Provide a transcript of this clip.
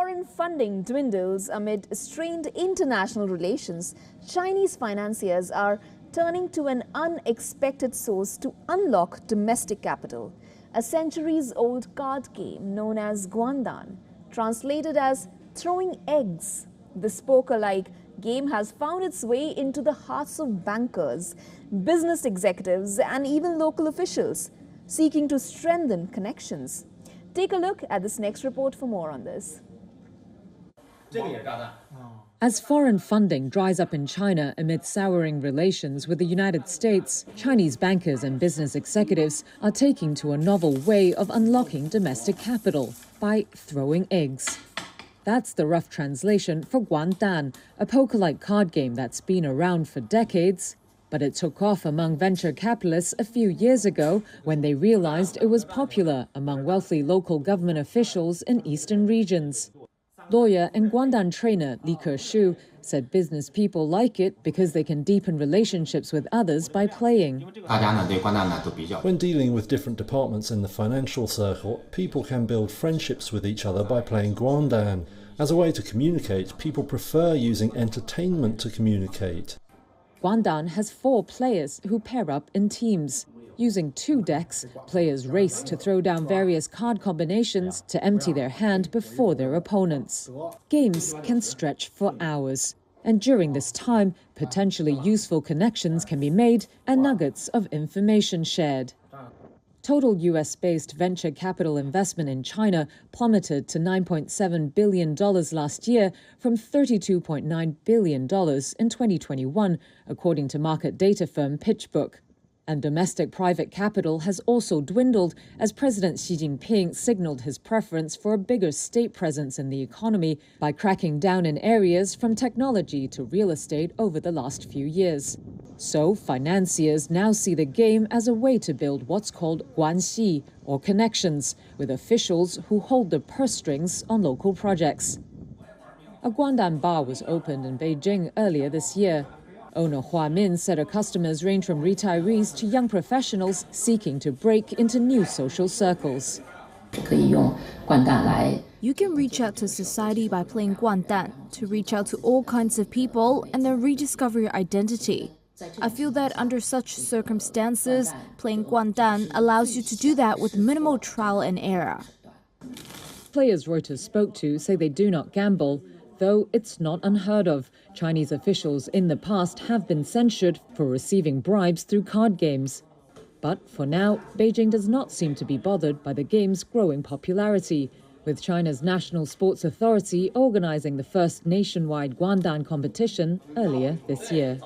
foreign funding dwindles amid strained international relations, Chinese financiers are turning to an unexpected source to unlock domestic capital. A centuries-old card game known as Guandan, translated as throwing eggs. This poker-like game has found its way into the hearts of bankers, business executives, and even local officials, seeking to strengthen connections. Take a look at this next report for more on this. As foreign funding dries up in China amid souring relations with the United States, Chinese bankers and business executives are taking to a novel way of unlocking domestic capital by throwing eggs. That's the rough translation for Guandan, a poker-like card game that's been around for decades. But it took off among venture capitalists a few years ago when they realized it was popular among wealthy local government officials in eastern regions. Lawyer and Guandan trainer Li Keshu said business people like it because they can deepen relationships with others by playing. When dealing with different departments in the financial circle, people can build friendships with each other by playing Guandan. As a way to communicate, people prefer using entertainment to communicate. Guandan has 4 players who pair up in teams. Using 2 decks, players race to throw down various card combinations to empty their hand before their opponents. Games can stretch for hours. And during this time, potentially useful connections can be made and nuggets of information shared. Total US-based venture capital investment in China plummeted to $9.7 billion last year from $32.9 billion in 2021, according to market data firm PitchBook. And domestic private capital has also dwindled as President Xi Jinping signaled his preference for a bigger state presence in the economy by cracking down in areas from technology to real estate over the last few years. So financiers now see the game as a way to build what's called guanxi, or connections, with officials who hold the purse strings on local projects. A Guandan bar was opened in Beijing earlier this year. Owner Hua Min said her customers range from retirees to young professionals seeking to break into new social circles. You can reach out to society by playing Guandan, to reach out to all kinds of people and then rediscover your identity. I feel that under such circumstances, playing Guandan allows you to do that with minimal trial and error. Players Reuters spoke to say they do not gamble, though it's not unheard of. Chinese officials in the past have been censured for receiving bribes through card games. But for now, Beijing does not seem to be bothered by the game's growing popularity, with China's National Sports Authority organizing the first nationwide Guandan competition earlier this year.